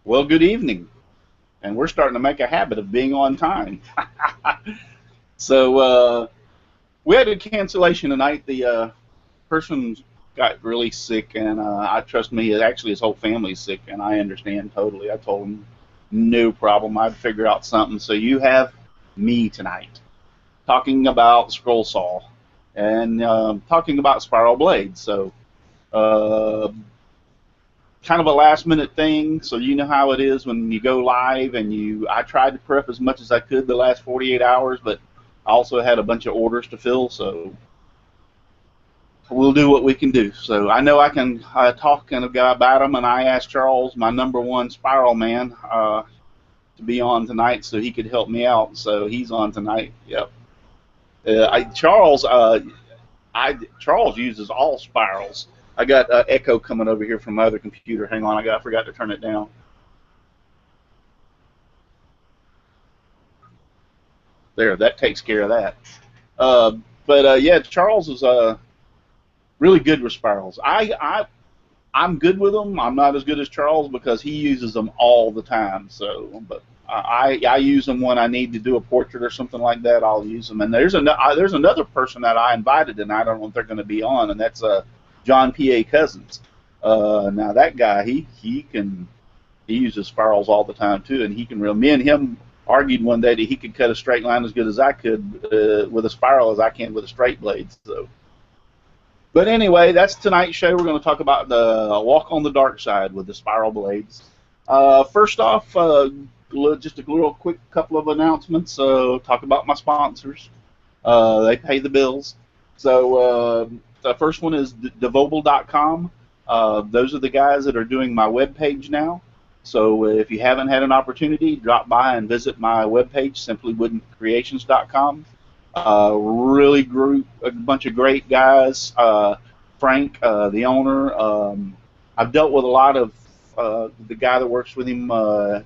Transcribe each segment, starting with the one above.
Well, good evening. And we're starting to make a habit of being on time. So we had a cancellation tonight. The person got really sick, and I trust me, actually his whole family's sick, and I understand totally. I told him no problem. I'd figure out something. So you have me tonight talking about scroll saw and talking about spiral blades. So uh, kind of a last minute thing, so you know how it is when you go live and I tried to prep as much as I could the last 48 hours, but I also had a bunch of orders to fill, so we'll do what we can do. So I know I can talk about them, and I asked Charles, my number one spiral man, to be on tonight so he could help me out, so he's on tonight. Yep. Charles uses all spirals. I got echo coming over here from my other computer. Hang on, I forgot to turn it down. There, that takes care of that. But yeah, Charles is really good with spirals. I'm good with them. I'm not as good as Charles because he uses them all the time. So, but I use them when I need to do a portrait or something like that. I'll use them. And there's another person that I invited tonight. I don't know if they're going to be on, and that's John P.A. Cousins. Now that guy, he uses spirals all the time too, and he can Me and him argued one day that he could cut a straight line as good as I could with a spiral as I can with a straight blade. So, but anyway, that's tonight's show. We're going to talk about the walk on the dark side with the spiral blades. First off, just a little quick couple of announcements. Talk about my sponsors. They pay the bills. So the first one is devobel.com. Those are the guys that are doing my webpage now. So if you haven't had an opportunity, drop by and visit my webpage, simplywoodencreations.com. Really a bunch of great guys. Frank, the owner. I've dealt with a lot of the guy that works with him,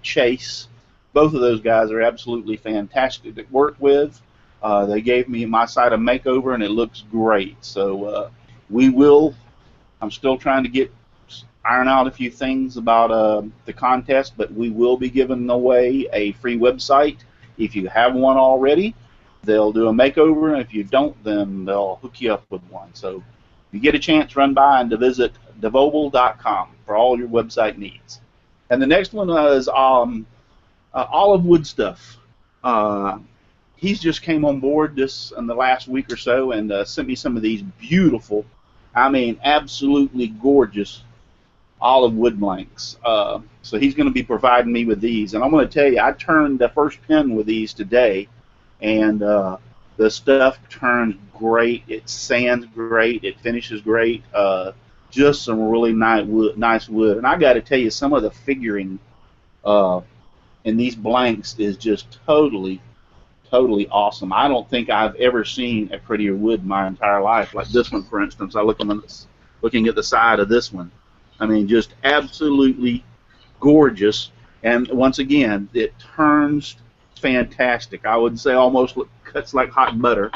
Chase. Both of those guys are absolutely fantastic to work with. They gave me my site a makeover, and it looks great. So I'm still trying to iron out a few things about the contest, but we will be giving away a free website. If you have one already, they'll do a makeover, and if you don't, then they'll hook you up with one. So if you get a chance, run by and to visit devobel.com for all your website needs. And the next one is Olive Wood Stuff. He's just came on board this in the last week or so and sent me some of these beautiful, I mean, absolutely gorgeous olive wood blanks. So he's going to be providing me with these. And I'm going to tell you, I turned the first pen with these today, and the stuff turns great. It sands great. It finishes great. Just some really nice wood. And I got to tell you, some of the figuring in these blanks is just totally awesome. I don't think I've ever seen a prettier wood in my entire life. Like this one, for instance. Looking at the side of this one. I mean, just absolutely gorgeous. And once again, it turns fantastic. I would say almost cuts like hot butter.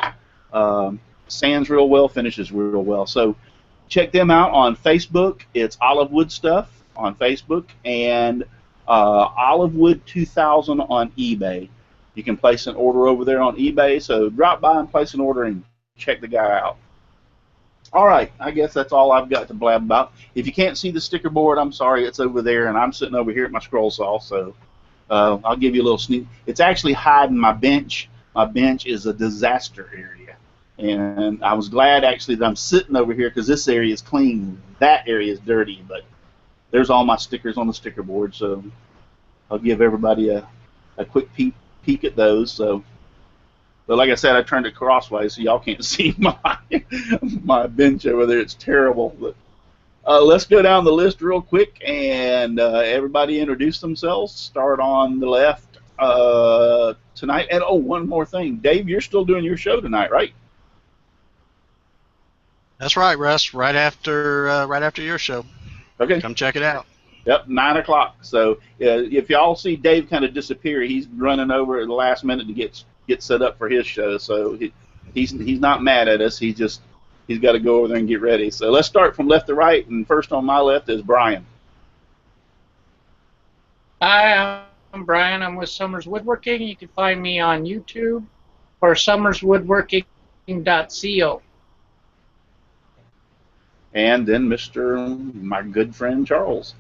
Sands real well, finishes real well. So check them out on Facebook. It's Olive Wood Stuff on Facebook, and Olive Wood 2000 on eBay. You can place an order over there on eBay, so drop by and place an order and check the guy out. All right, I guess that's all I've got to blab about. If you can't see the sticker board, I'm sorry, it's over there, and I'm sitting over here at my scroll saw, so I'll give you a little sneak. It's actually hiding my bench. My bench is a disaster area, and I was glad actually that I'm sitting over here because this area is clean. That area is dirty, but there's all my stickers on the sticker board, so I'll give everybody a quick peek at those. So. But like I said, I turned it crosswise, so y'all can't see my bench over there. It's terrible. But let's go down the list real quick, and everybody introduce themselves. Start on the left tonight. And oh, one more thing, Dave, you're still doing your show tonight, right? That's right, Russ. Right after your show. Okay. Come check it out. Yep, 9 o'clock. So if y'all see Dave kind of disappear, he's running over at the last minute to get set up for his show. So he's not mad at us. He's got to go over there and get ready. So let's start from left to right. And first on my left is Brian. Hi, I'm Brian. I'm with Summers Woodworking. You can find me on YouTube or summerswoodworking.co. And then my good friend Charles.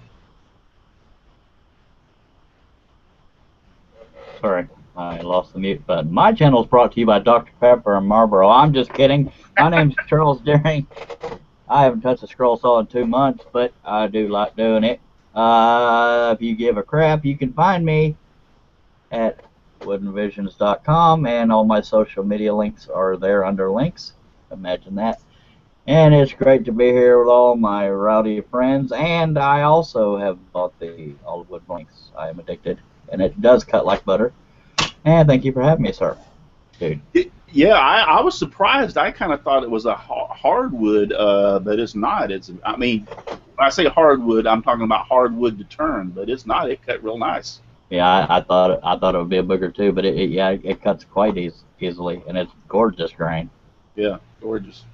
Sorry, I lost the mute button. My channel is brought to you by Dr. Pepper and Marlboro. I'm just kidding. My name's Charles Deering. I haven't touched a scroll saw in 2 months, but I do like doing it. If you give a crap, you can find me at woodenvisions.com, and all my social media links are there under links. Imagine that. And it's great to be here with all my rowdy friends, and I also have bought the Olive links. I am addicted, and it does cut like butter. And thank you for having me, sir. Dude. Yeah, I was surprised. I kind of thought it was a hardwood, but it's not. I mean, when I say hardwood, I'm talking about hardwood to turn, but it's not. It cut real nice. Yeah, I thought it would be a booger too, but it cuts quite easily, and it's gorgeous grain. Yeah, gorgeous.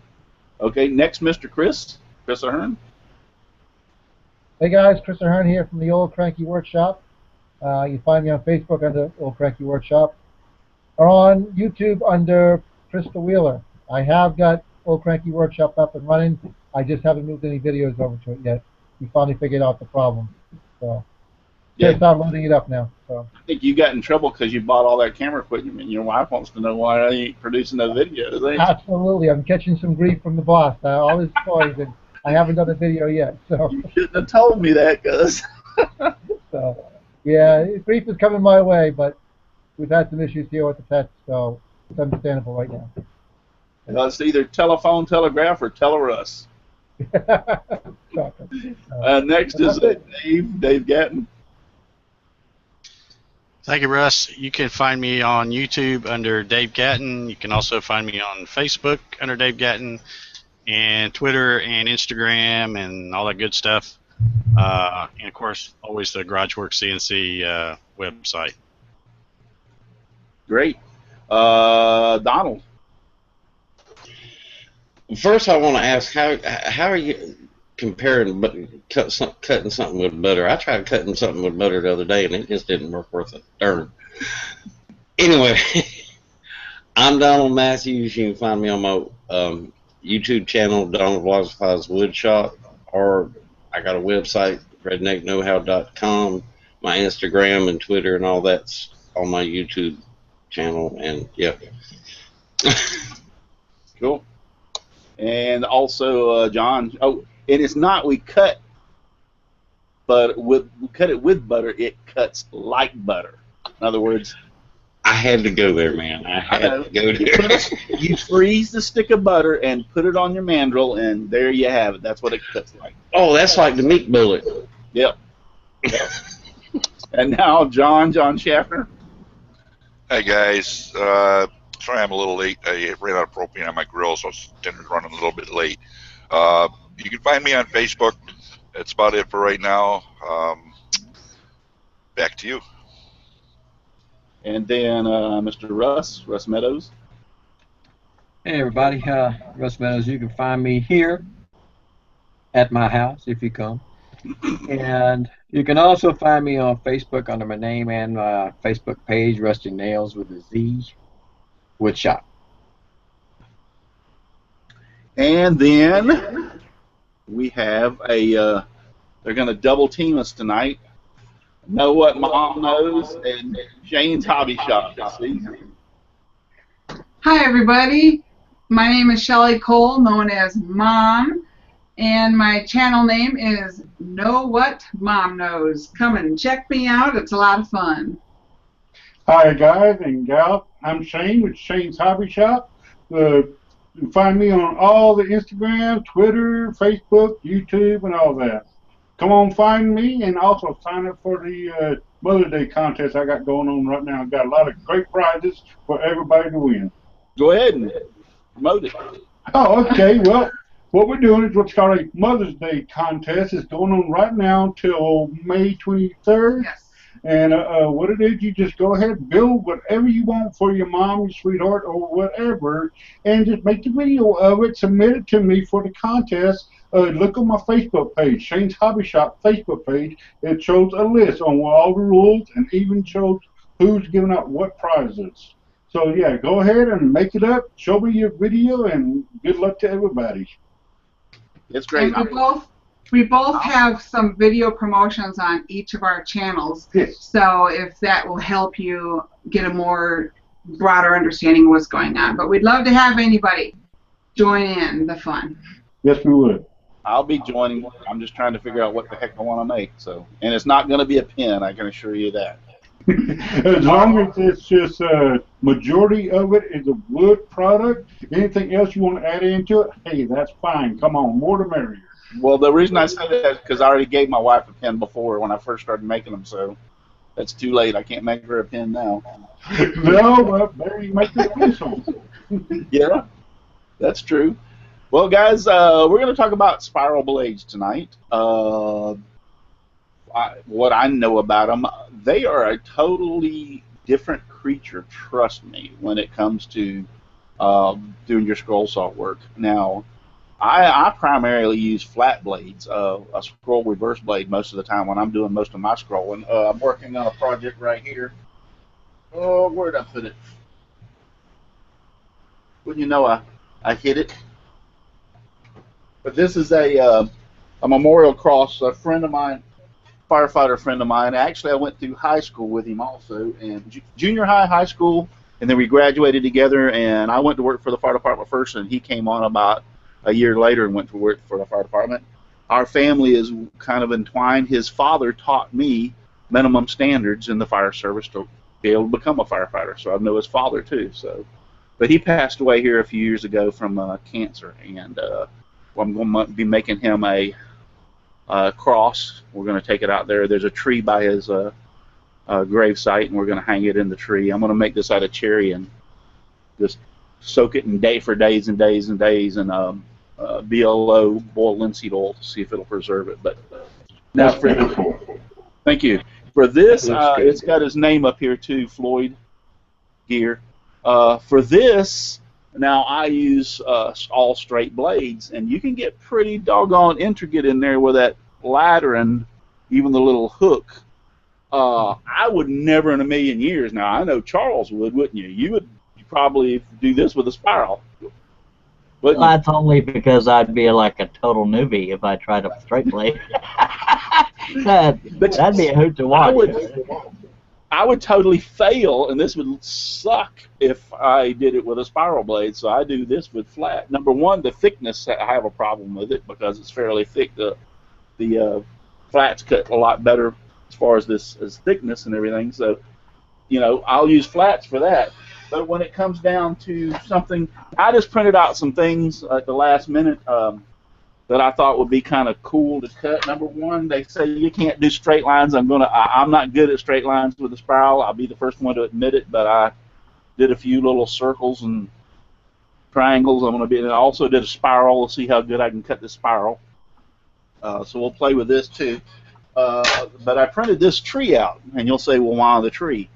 Okay, next, Mr. Chris Ahern. Hey guys, Chris Ahern here from the Old Cranky Workshop. You find me on Facebook under Old Cranky Workshop, or on YouTube under Crystal Wheeler. I have got Old Cranky Workshop up and running. I just haven't moved any videos over to it yet. We finally figured out the problem. So just start loading it up now. So I think you got in trouble because you bought all that camera equipment, and your wife wants to know why I ain't producing no videos. Absolutely, I'm catching some grief from the boss. All his toys, and I haven't done a video yet. So you shouldn't have told me that, Gus. So yeah, grief is coming my way, but we've had some issues here with the pets, so it's understandable right now. It's either telephone, telegraph, or Russ. Next is Dave Gatton. Thank you, Russ. You can find me on YouTube under Dave Gatton. You can also find me on Facebook under Dave Gatton, and Twitter and Instagram and all that good stuff. And of course, always the GarageWorks CNC website. Great. Donald. First, I want to ask how are you comparing cutting something with butter? I tried cutting something with butter the other day, and it just didn't work worth a darn. Anyway, I'm Donald Matthews. You can find me on my YouTube channel, Donald Vlogifies Woodshop, or I got a website, redneckknowhow.com. My Instagram and Twitter and all that's on my YouTube channel, and yeah. Cool. And also, John. Oh, and it's not we cut, but we cut it with butter. It cuts like butter. In other words, I had to go there, man. I had to go there. You freeze the stick of butter and put it on your mandrel, and there you have it. That's what it cuts like. Oh, that's like the meat bullet. Yep. And now, John Schaffner. Hey guys, sorry I'm a little late. I ran out of propane on my grill, so dinner's running a little bit late. You can find me on Facebook. That's about it for right now. Back to you. And then Mr. Russ Meadows. Hey everybody, Russ Meadows. You can find me here at my house if you come. And you can also find me on Facebook under my name and my Facebook page, Rusty Nails with a Z, Woodshop. And then we have they're going to double team us tonight. Know What Mom Knows and Shane's Hobby Shop. See? Hi everybody, my name is Shelly Cole, known as Mom, and my channel name is Know What Mom Knows. Come and check me out, it's a lot of fun. Hi guys and gals, I'm Shane with Shane's Hobby Shop. You can find me on all the Instagram, Twitter, Facebook, YouTube, and all that. Come on, find me, and also sign up for the Mother's Day contest I got going on right now. I've got a lot of great prizes for everybody to win. Go ahead and promote it. Oh, okay. Well, what we're doing is what's called a Mother's Day contest. It's going on right now until May 23rd. Yes. And what it is, you just go ahead, build whatever you want for your mom, your sweetheart, or whatever, and just make the video of it, submit it to me for the contest. look on my Facebook page, Shane's Hobby Shop Facebook page. It shows a list on all the rules and even shows who's giving out what prizes. So yeah, go ahead and make it up. Show me your video, and good luck to everybody. It's great. And we both have some video promotions on each of our channels. Yes. So if that will help you get a more broader understanding of what's going on. But we'd love to have anybody join in the fun. Yes, we would. I'll be joining. I'm just trying to figure out what the heck I want to make. So, and it's not going to be a pen. I can assure you that. As long as it's just majority of it is a wood product, anything else you want to add into it, hey, that's fine. Come on, more the merrier. Well, the reason I say that is because I already gave my wife a pen before when I first started making them, so that's too late. I can't make her a pen now. No, well, there you make the pencil. Yeah, that's true. Well, guys, we're going to talk about spiral blades tonight. What I know about them, they are a totally different creature, trust me, when it comes to doing your scroll saw work. Now, I primarily use flat blades, a scroll reverse blade most of the time when I'm doing most of my scrolling. I'm working on a project right here. Oh, where did I put it? Wouldn't you know, I hit it. But this is a memorial cross. A friend of mine, firefighter friend of mine. Actually, I went through high school with him also, and junior high, high school, and then we graduated together. And I went to work for the fire department first, and he came on about a year later and went to work for the fire department. Our family is kind of entwined. His father taught me minimum standards in the fire service to be able to become a firefighter. So I know his father too. So, but he passed away here a few years ago from cancer, and I'm going to be making him a cross. We're going to take it out there. There's a tree by his grave site, and we're going to hang it in the tree. I'm going to make this out of cherry and just soak it in for days and days and days, and BLO, boiled linseed oil, to see if it'll preserve it. But now That's pretty cool. thank you. For this, it's got his name up here too, Floyd Gear. For this, now I use all straight blades, and you can get pretty doggone intricate in there with that ladder and even the little hook. I would never in a million years. Now I know Charles would, wouldn't you? You would probably do this with a spiral. Well, that's only because I'd be like a total newbie if I tried a straight blade. that'd be a hoot to watch. I would totally fail, and this would suck if I did it with a spiral blade, so I do this with flat. Number one, the thickness, I have a problem with it because it's fairly thick. The flats cut a lot better as far as this thickness and everything, so, you know, I'll use flats for that. But when it comes down to something, I just printed out some things at the last minute that I thought would be kind of cool to cut. Number one, they say you can't do straight lines. I'm not good at straight lines with a spiral. I'll be the first one to admit it, but I did a few little circles and triangles. I also did a spiral. We'll see how good I can cut this spiral. So we'll play with this too. But I printed this tree out, and you'll say, well, why the tree?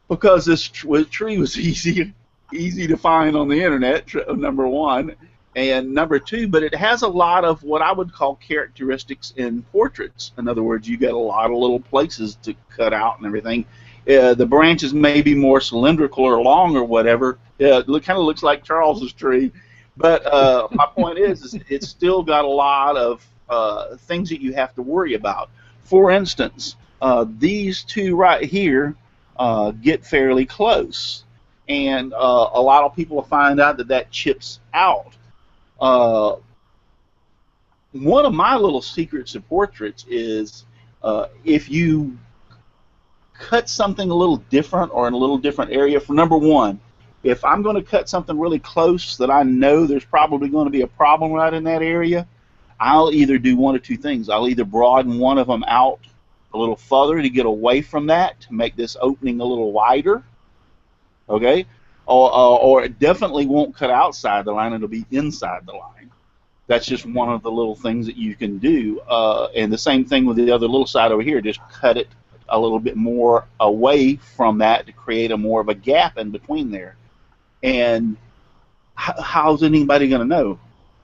Because this tree was easy to find on the internet, number one. And number two, but it has a lot of what I would call characteristics in portraits. In other words, you get a lot of little places to cut out and everything. The branches may be more cylindrical or long or whatever. It kind of looks like Charles's tree. But my point is it's still got a lot of things that you have to worry about. For instance, these two right here get fairly close. And a lot of people find out that chips out. One of my little secrets of portraits is if you cut something a little different or in a little different area. For number one, if I'm going to cut something really close that I know there's probably going to be a problem right in that area, I'll either do one of two things. I'll either broaden one of them out a little further to get away from that to make this opening a little wider, okay? Or it definitely won't cut outside the line. It'll be inside the line. That's just one of the little things that you can do. And the same thing with the other little side over here. Just cut it a little bit more away from that to create more of a gap in between there. And how's anybody going to know?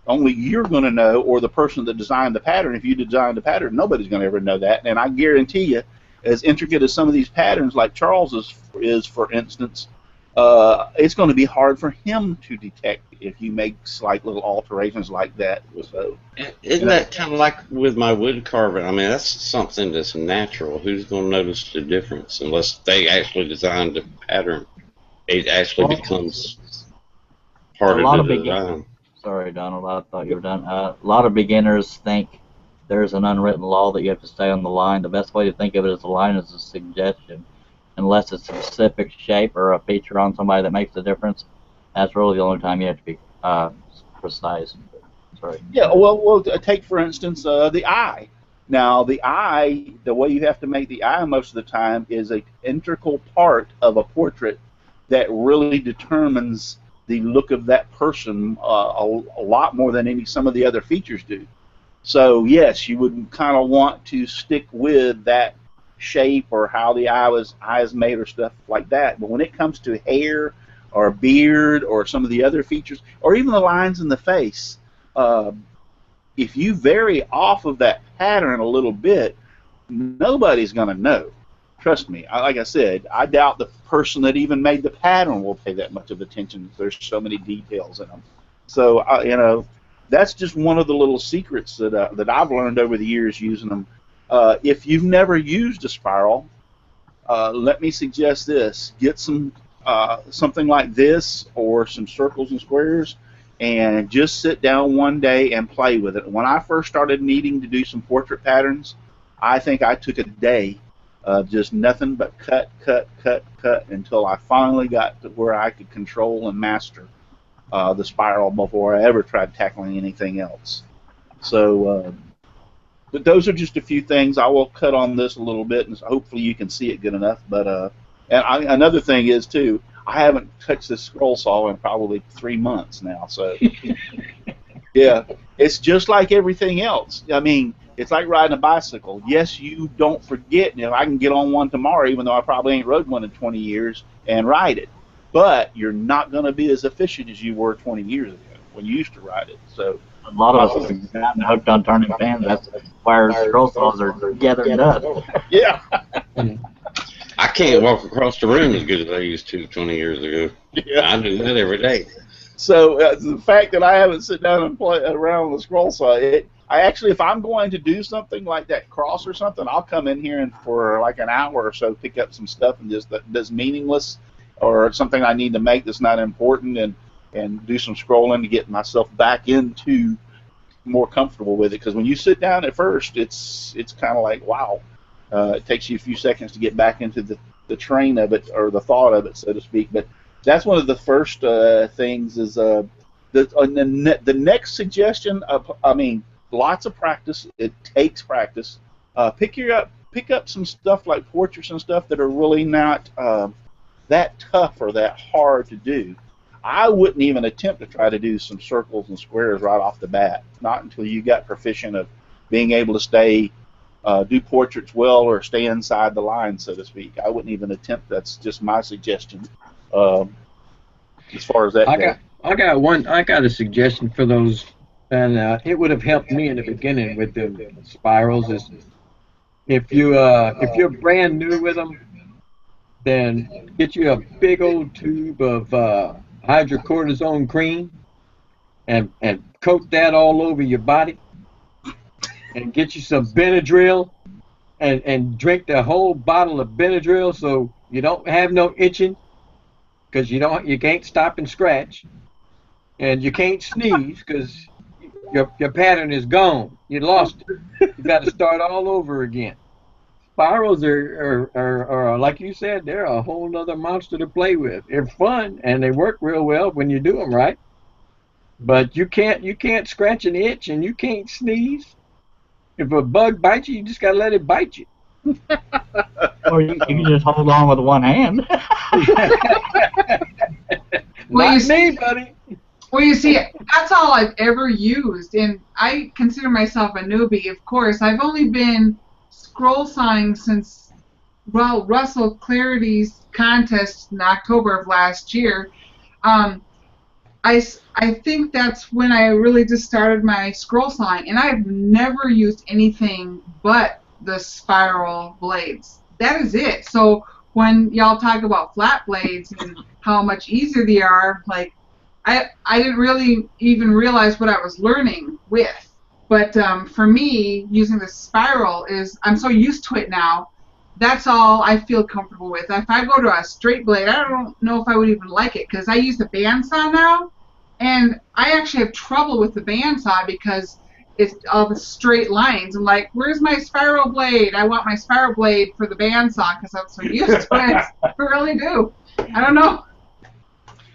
only you're going to know, or the person that designed the pattern. If you designed the pattern, nobody's going to ever know that. And I guarantee you, as intricate as some of these patterns, like Charles is for instance, it's going to be hard for him to detect if you make slight little alterations like that. So, isn't that kind of like with my wood carving? I mean, that's something that's natural. Who's going to notice the difference unless they actually designed the pattern? It actually becomes part A of lot the of design. Sorry, Donald, I thought you were done. A lot of beginners think there's an unwritten law that you have to stay on the line. The best way to think of it as a line is a suggestion. Unless it's a specific shape or a feature on somebody that makes a difference, that's really the only time you have to be precise. Sorry. yeah, well, take for instance the eye. Now, the eye, the way you have to make the eye most of the time is an integral part of a portrait that really determines the look of that person a lot more than some of the other features do. So yes, you would kind of want to stick with that shape or how the eye is made or stuff like that. But when it comes to hair or beard or some of the other features, or even the lines in the face, uh, if you vary off of that pattern a little bit, nobody's going to know. Trust me. Like I said, I doubt the person that even made the pattern will pay that much of attention. There's so many details in them. So that's just one of the little secrets that I've learned over the years using them. If you've never used a spiral, let me suggest this: get something like this or some circles and squares, and just sit down one day and play with it. When I first started needing to do some portrait patterns, I think I took a day of just nothing but cut, cut, cut, cut until I finally got to where I could control and master the spiral before I ever tried tackling anything else. So, but those are just a few things. I will cut on this a little bit, and hopefully you can see it good enough. But another thing is too, I haven't touched this scroll saw in probably 3 months now. So yeah, it's just like everything else. I mean, it's like riding a bicycle. Yes, you don't forget. I can get on one tomorrow, even though I probably ain't rode one in 20 years, and ride it. But you're not going to be as efficient as you were 20 years ago when you used to ride it. So a lot of us have gotten hooked on turning pins. That's why our scroll saws are together done. Yeah. I can't walk across the room as good as I used to 20 years ago. Yeah. I do that every day. So the fact that I haven't sit down and play around with the scroll saw, I actually, if I'm going to do something like that cross or something, I'll come in here and for like an hour or so pick up some stuff and just that's meaningless or something I need to make that's not important, and do some scrolling to get myself back into more comfortable with it. Because when you sit down at first, it's kind of like, wow. It takes you a few seconds to get back into the train of it, or the thought of it, so to speak. But that's one of the first things is the next suggestion. I mean, lots of practice. It takes practice. Pick up some stuff like portraits and stuff that are really not that tough or that hard to do. I wouldn't even attempt to try to do some circles and squares right off the bat. Not until you got proficient of being able to do portraits well or stay inside the line, so to speak. I wouldn't even attempt. That's just my suggestion. As far as that goes. I got a suggestion for those, and it would have helped me in the beginning with the spirals. Is if you're brand new with them, then get you a big old tube of hydrocortisone cream and coat that all over your body, and get you some Benadryl and drink the whole bottle of Benadryl so you don't have no itching, because you can't stop and scratch, and you can't sneeze because your pattern is gone. You lost it. You got to start all over again. Spirals are like you said, they're a whole nother monster to play with. They're fun and they work real well when you do them right. But you can't scratch an itch and you can't sneeze. If a bug bites you, you just gotta let it bite you. Or you can just hold on with one hand. Well, Not me, buddy. Well, you see, that's all I've ever used, and I consider myself a newbie, of course. I've only been scroll sawing since, well, Russell Clarity's contest in October of last year. I I think that's when I really just started my scroll sawing, and I've never used anything but the spiral blades. That is it. So when y'all talk about flat blades and how much easier they are, like I didn't really even realize what I was learning with. But for me, using the spiral is I'm so used to it now. That's all I feel comfortable with. If I go to a straight blade, I don't know if I would even like it because I use the bandsaw now, and I actually have trouble with the bandsaw because it's all the straight lines. I'm like, where's my spiral blade? I want my spiral blade for the bandsaw because I'm so used to it. I really do. I don't know.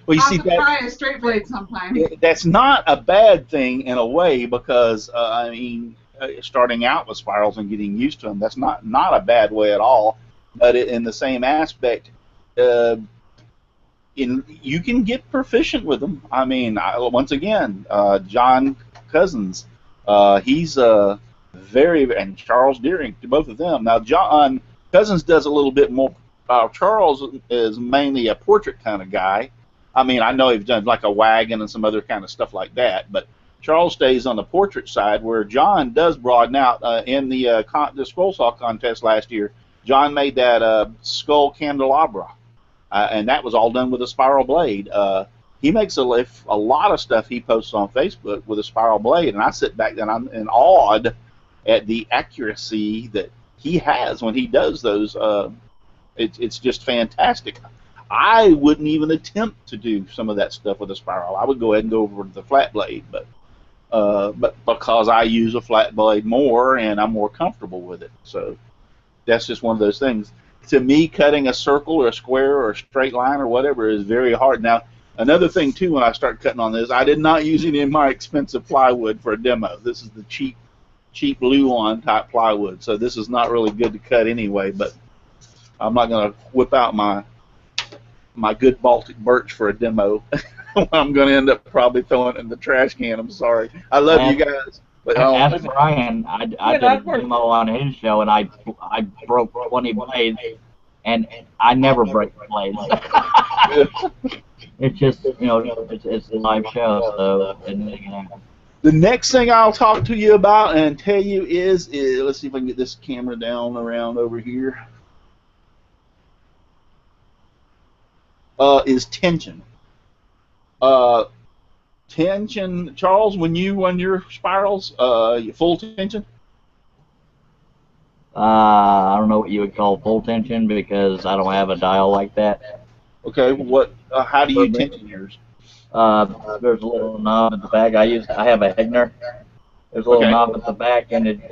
Well, you I'll see have to try a straight blade sometime. that's not a bad thing in a way because I mean, starting out with spirals and getting used to them, that's not a bad way at all. But in the same aspect, you can get proficient with them. I mean, once again, John Cousins, he's very, and Charles Deering, both of them. Now, John Cousins does a little bit more. Charles is mainly a portrait kind of guy. I mean, I know he's done like a wagon and some other kind of stuff like that, but Charles stays on the portrait side, where John does broaden out. In the scroll saw contest last year, John made that skull candelabra, and that was all done with a spiral blade. He makes a lot of stuff he posts on Facebook with a spiral blade, and I sit back and I'm awed at the accuracy that he has when he does those. It's just fantastic. I wouldn't even attempt to do some of that stuff with a spiral. I would go ahead and go over to the flat blade, but because I use a flat blade more and I'm more comfortable with it, so that's just one of those things. To me, cutting a circle or a square or a straight line or whatever is very hard. Now, another thing too, when I start cutting on this, I did not use any of my expensive plywood for a demo. This is the cheap Luan type plywood, so this is not really good to cut anyway. But I'm not going to whip out my good Baltic birch for a demo. I'm going to end up probably throwing it in the trash can. I'm sorry. I love you guys. But as Brian, I did a demo on his show, and I broke 20 blades, and I never break blades. It's just, it's a live show, so the next thing I'll talk to you about and tell you is let's see if I can get this camera down around over here. Is tension. Tension, Charles, when you run your spirals, full tension? I don't know what you would call full tension because I don't have a dial like that. Okay, how do you tension yours? There's a little knob at the back. I have a Hegner. There's a little knob at the back, and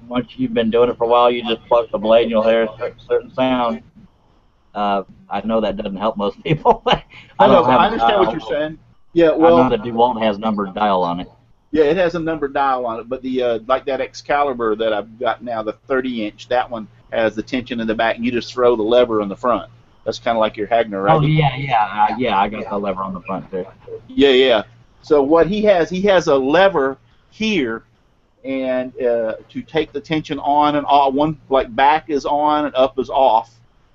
once you've been doing it for a while, you just pluck the blade and you'll hear a certain sound. I know that doesn't help most people. I understand what you're saying. Yeah, well, I know the DeWalt has numbered dial on it. Yeah, it has a numbered dial on it, but the like that Excalibur that I've got now, the 30-inch, that one has the tension in the back, and you just throw the lever on the front. That's kind of like your Hagner, right? Oh yeah, I got the lever on the front too. Yeah. So what he has a lever here, and to take the tension on and off. One like back is on and up is off,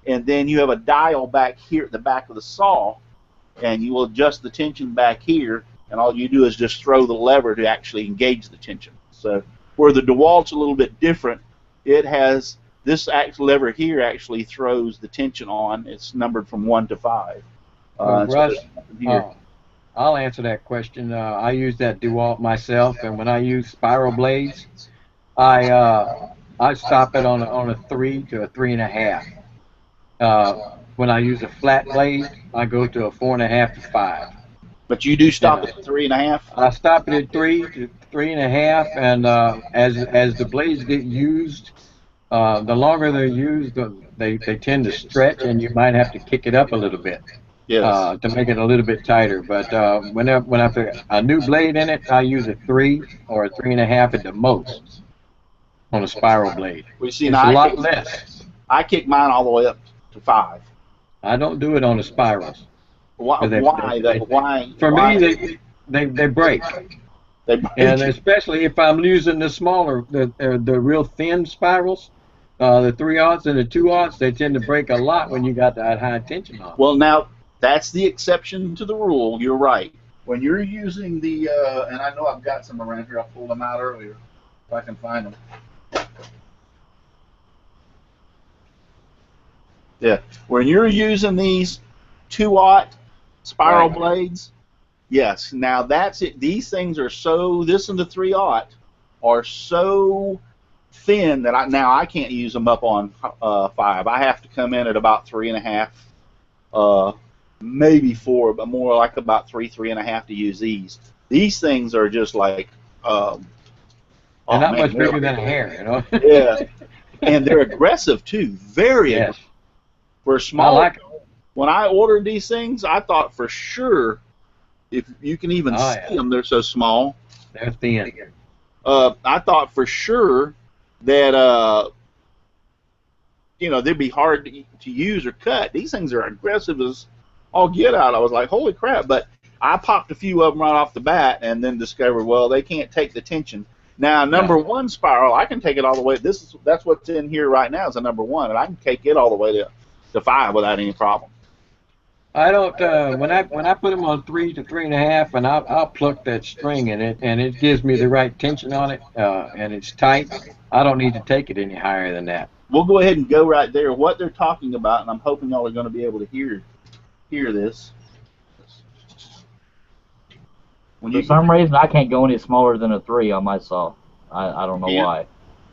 and then you have a dial back here at the back of the saw, and you will adjust the tension back here, and all you do is just throw the lever to actually engage the tension. So where the DeWalt's a little bit different, it has this lever here actually throws the tension on. It's numbered from 1 to 5. Russ, I'll answer that question. I use that DeWalt myself, and when I use spiral blades, I stop it on a 3 to a 3.5. When I use a flat blade, I go to a 4.5 to 5. But you do stop at 3.5? I stop it at 3 to 3.5, and as the blades get used, the longer they're used, they tend to stretch, and you might have to kick it up a little bit to make it a little bit tighter. But when I put a new blade in it, I use a 3 or a 3.5 at the most on a spiral blade. Well, you see, it's a lot less. I kick mine all the way up to 5. I don't do it on the spirals. Why? For me, they break. They break. And especially if I'm using the smaller, the real thin spirals, the 3/0 and the 2/0, they tend to break a lot when you got that high tension on. Well, now that's the exception to the rule. You're right. when you're using the, and I know I've got some around here. I pulled them out earlier, if I can find them. Yeah, when you're using these 2-aught spiral blades, yes. Now that's it. These things are so. This and the 3-aught are so thin that I can't use them up on 5. I have to come in at about 3.5, maybe 4, but more like about 3.5 to use these. These things are just like. They're not much bigger than a hair, you know. Yeah, and they're aggressive too. Very aggressive. For small. I like them. When I ordered these things, I thought for sure, if you can even see them, they're so small. They're thin. I thought for sure that they'd be hard to use or cut. These things are aggressive as all get out. I was like, holy crap! But I popped a few of them right off the bat, and then discovered, well, they can't take the tension. Now, number 1 spiral, I can take it all the way. That's what's in here right now is a number 1, and I can take it all the way to 5 without any problem. I don't. When I put them on 3 to 3.5, and I'll pluck that string in it, and it gives me the right tension on it, and it's tight. I don't need to take it any higher than that. We'll go ahead and go right there. What they're talking about, and I'm hoping y'all are going to be able to hear this. For some reason, I can't go any smaller than a 3 on my saw. I don't know why.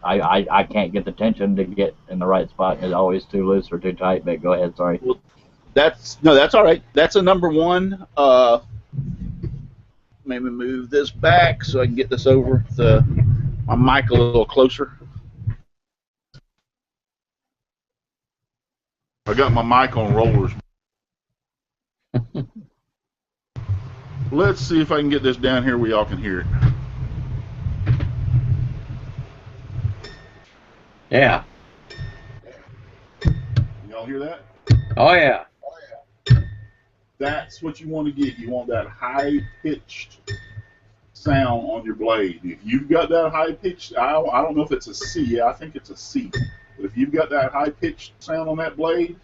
I can't get the tension to get in the right spot. It's always too loose or too tight. But go ahead, sorry. Well, that's all right. That's a number 1. Maybe move this back so I can get this over my mic a little closer. I got my mic on rollers. Let's see if I can get this down here where y'all can hear it. Yeah. Y'all hear that? Oh, yeah. That's what you want to get. You want that high-pitched sound on your blade. If you've got that high-pitched, I don't know if it's a C. Yeah, I think it's a C. But if you've got that high-pitched sound on that blade,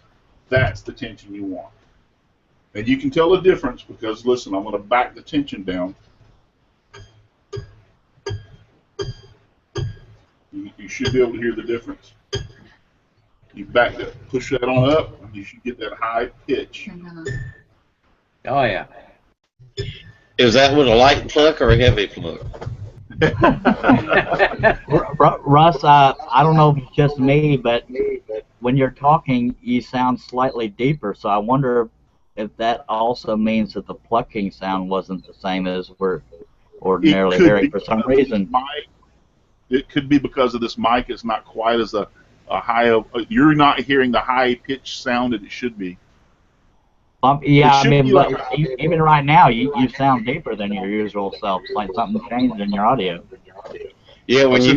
that's the tension you want. And you can tell the difference because, listen, I'm going to back the tension down. You should be able to hear the difference. You back that, push that on up, and you should get that high pitch. Oh, yeah. Is that with a light pluck or a heavy pluck? Russ, I don't know if it's just me, but when you're talking, you sound slightly deeper. So I wonder if that also means that the plucking sound wasn't the same as we're ordinarily hearing for some reason. It could be because of this mic. It's not quite as a high. You're not hearing the high pitched sound that it should be. Yeah, I mean, but even right now, you sound deeper than your usual self. It's like something changed in your audio. Yeah, when you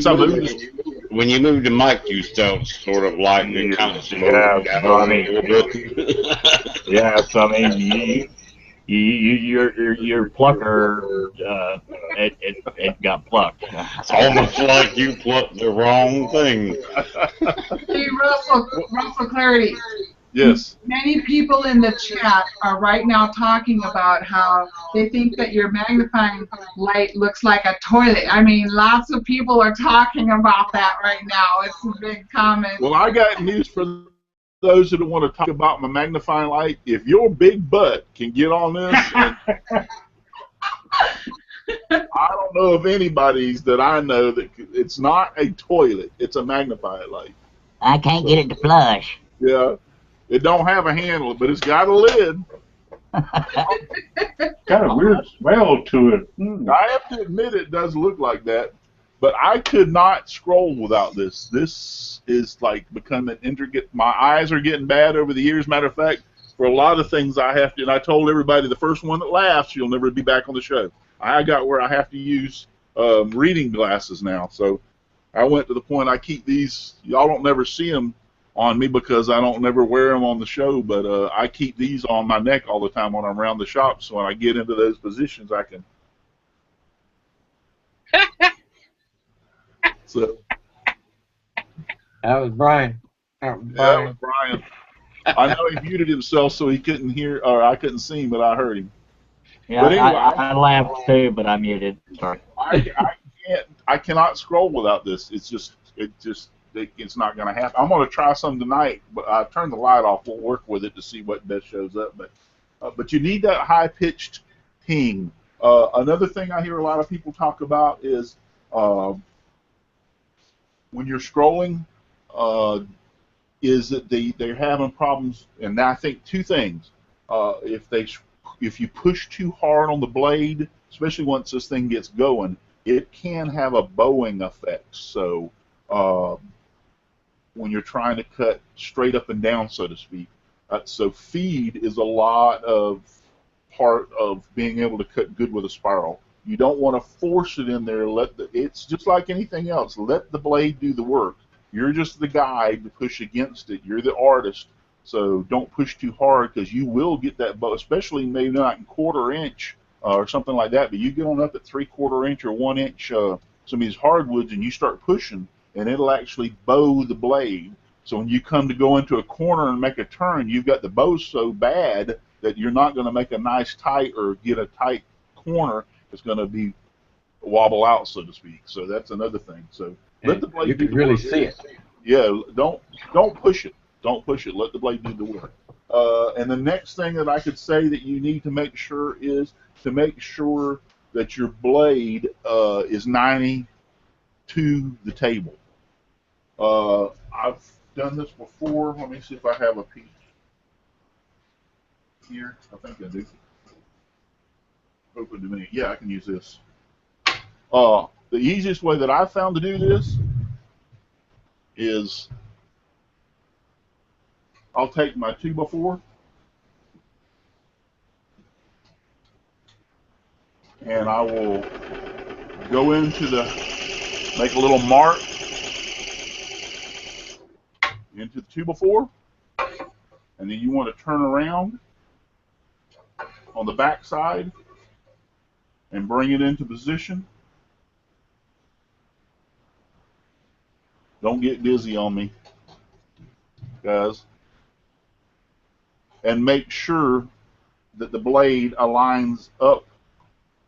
move the mic, you sound sort of like it kind of slow down a little bit. Yeah, so I mean, your plucker, it got plucked. It's almost like you plucked the wrong thing. Hey, Russell Clarity. Yes. Many people in the chat are right now talking about how they think that your magnifying light looks like a toilet. I mean, lots of people are talking about that right now. It's a big comment. Well, I got news for those who don't want to talk about my magnifying light. If your big butt can get on this, I don't know of anybody's that I know that it's not a toilet. It's a magnifying light. I can't get it to flush. Yeah. It don't have a handle, but it's got a lid. Got a weird smell to it. I have to admit it does look like that, but I could not scroll without this. This is like becoming intricate. My eyes are getting bad over the years. Matter of fact, for a lot of things I have to, and I told everybody the first one that laughs, you'll never be back on the show. I got where I have to use reading glasses now, so I went to the point I keep these. Y'all don't never see them on me because I don't never wear them on the show, but I keep these on my neck all the time when I'm around the shop, so when I get into those positions, I can. So. That was Brian. That was Brian. I know he muted himself so he couldn't hear, or I couldn't see him, but I heard him. Yeah, But anyway, I laughed too, but I muted. Sorry. I cannot scroll without this. It's not going to happen. I'm going to try some tonight, but I turned the light off. We'll work with it to see what best shows up. But you need that high pitched ping. Another thing I hear a lot of people talk about is when you're scrolling, is that they're having problems. And I think two things. If you push too hard on the blade, especially once this thing gets going, it can have a bowing effect. So when you're trying to cut straight up and down, so to speak. So feed is a lot of part of being able to cut good with a spiral. You don't want to force it in there. It's just like anything else. Let the blade do the work. You're just the guide to push against it. You're the artist. So don't push too hard because you will get that bow, especially maybe not in 1/4 inch or something like that. But you get on up at 3/4 inch or 1 inch some of these hardwoods and you start pushing, and it'll actually bow the blade. So when you come to go into a corner and make a turn, you've got the bow so bad that you're not going to make a nice tight or get a tight corner. It's going to be wobble out, so to speak. So that's another thing. So let the blade you do can the really work. see it. Yeah, don't push it. Don't push it. Let the blade do the work. And the next thing that I could say that you need to make sure is to make sure that your blade is 90 to the table. I've done this before. Let me see if I have a piece here. I think I do. Open to me. Yeah, I can use this. The easiest way that I've found to do this is I'll take my 2x4 and I will go into make a little mark into the 2x4, and then you want to turn around on the back side and bring it into position. Don't get dizzy on me, guys. And make sure that the blade aligns up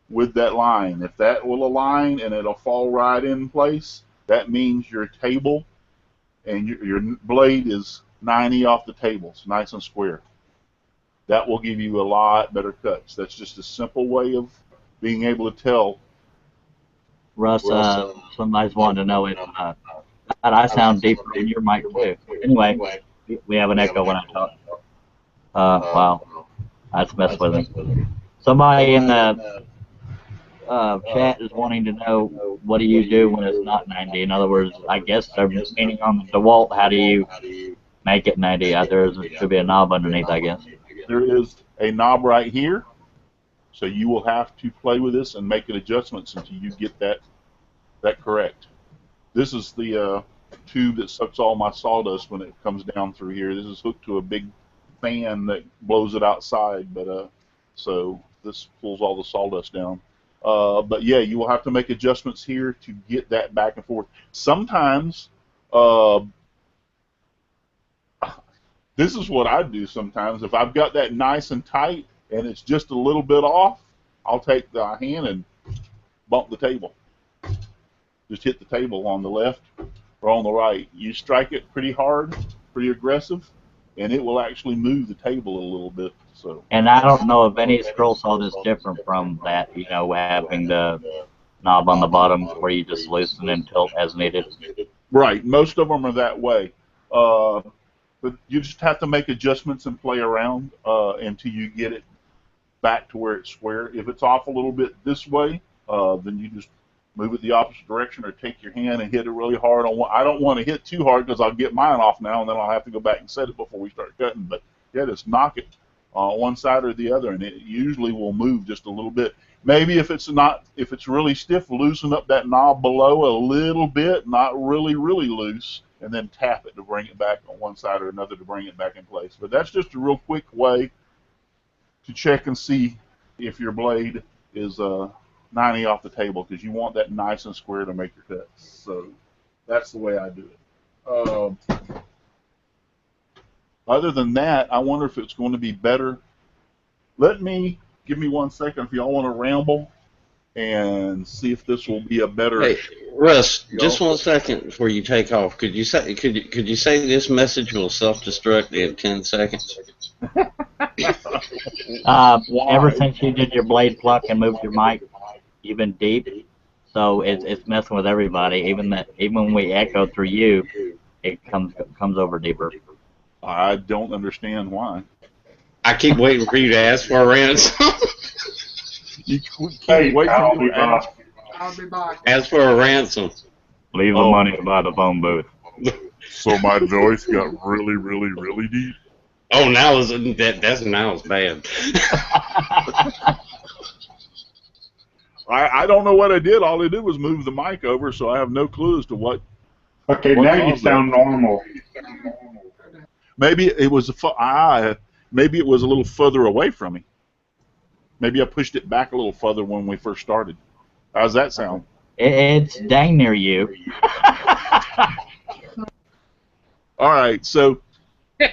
with that line. If that will align and it'll fall right in place, that means your table and your blade is 90 off the table. It's nice and square. That will give you a lot better cuts. That's just a simple way of being able to tell. Russ, somebody's wanting to know if I sound deeper in your mic too. Anyway, we have an echo when I talk. Wow, that's messed with me. Somebody in the chat is wanting to know, what do you do when it's not 90? In other words, I guess they're meaning on the DeWalt, how do you make it 90? There should be a knob underneath, I guess. There is a knob right here, so you will have to play with this and make adjustments until you get that correct. This is the tube that sucks all my sawdust when it comes down through here. This is hooked to a big fan that blows it outside, but so this pulls all the sawdust down. But yeah, you will have to make adjustments here to get that back and forth. Sometimes, this is what I do sometimes. If I've got that nice and tight and it's just a little bit off, I'll take the hand and bump the table. Just hit the table on the left or on the right. You strike it pretty hard, pretty aggressive, and it will actually move the table a little bit. So. And I don't know if any scroll saw this different from that, having the knob on the bottom where you just loosen and tilt as needed. Right. Most of them are that way. But you just have to make adjustments and play around until you get it back to where it's square. If it's off a little bit this way, then you just move it the opposite direction or take your hand and hit it really hard on one. I don't want to hit too hard because I'll get mine off now and then I'll have to go back and set it before we start cutting. But yeah, just knock it on one side or the other, and it usually will move just a little bit. Maybe if it's really stiff, loosen up that knob below a little bit, not really, really loose, and then tap it to bring it back on one side or another to bring it back in place. But that's just a real quick way to check and see if your blade is 90 off the table, because you want that nice and square to make your cuts. So that's the way I do it. Other than that, I wonder if it's going to be better. Let me give me 1 second if y'all want to ramble and see if this will be a better. Hey, Russ, just 1 second before you take off. Could you say this message will self-destruct in 10 seconds? Ever since you did your blade pluck and moved your mic, you've been deep, so it's messing with everybody. Even when we echo through you, it comes over deeper. I don't understand why. I keep waiting for you to ask for a ransom. You keep waiting for me to ask. I'll be back. Ask for a ransom. Leave the money by the phone booth. So my voice got really, really, really deep. Oh, now it's bad. I don't know what I did. All I did was move the mic over, so I have no clue as to what. Okay, what now you caused sound that. normal. Maybe it was maybe it was a little further away from me. Maybe I pushed it back a little further when we first started. How's that sound? It's dang near you. All right, so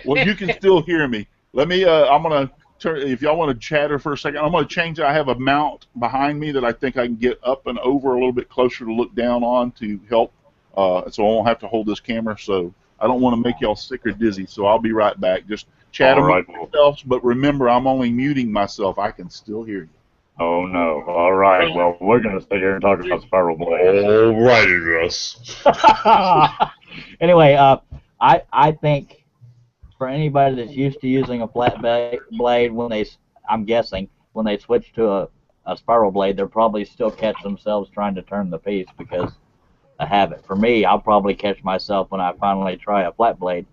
well, you can still hear me. Let me. I'm gonna turn. If y'all want to chatter for a second, I'm gonna change. I have a mount behind me that I think I can get up and over a little bit closer to look down on to help. So I won't have to hold this camera. So I don't want to make y'all sick or dizzy. So I'll be right back. Just chat among yourselves, but remember, I'm only muting myself. I can still hear you. Oh no! All right. Well, we're gonna sit here and talk about spiral blades. All righty, Russ. Anyway, I think for anybody that's used to using a flat blade, I'm guessing when they switch to a spiral blade, they'll probably still catch themselves trying to turn the piece because of habit. For me, I'll probably catch myself when I finally try a flat blade,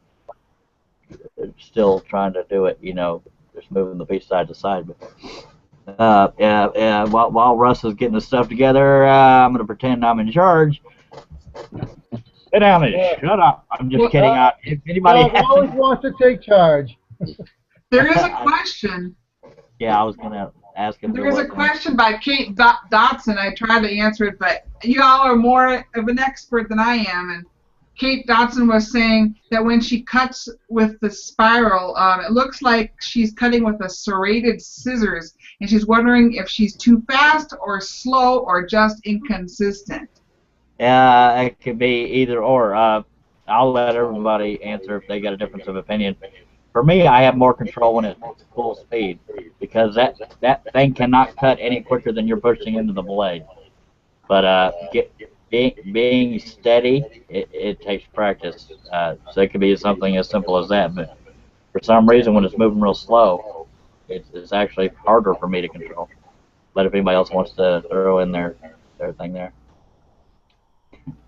still trying to do it, just moving the piece side to side. While Russ is getting his stuff together, I'm going to pretend I'm in charge. Sit down and shut up. I'm just kidding. If anybody always wants to take charge. There is a question. Yeah, I was going to ask if there is a question by Kate Dotson. I tried to answer it, but you all are more of an expert than I am. And Kate Dotson was saying that when she cuts with the spiral, it looks like she's cutting with a serrated scissors, and she's wondering if she's too fast or slow or just inconsistent. It could be either or. I'll let everybody answer if they got a difference of opinion. For me, I have more control when it's full speed because that thing cannot cut any quicker than you're pushing into the blade. But being steady, it takes practice. So it could be something as simple as that. But for some reason, when it's moving real slow, it's actually harder for me to control. But if anybody else wants to throw in their thing there.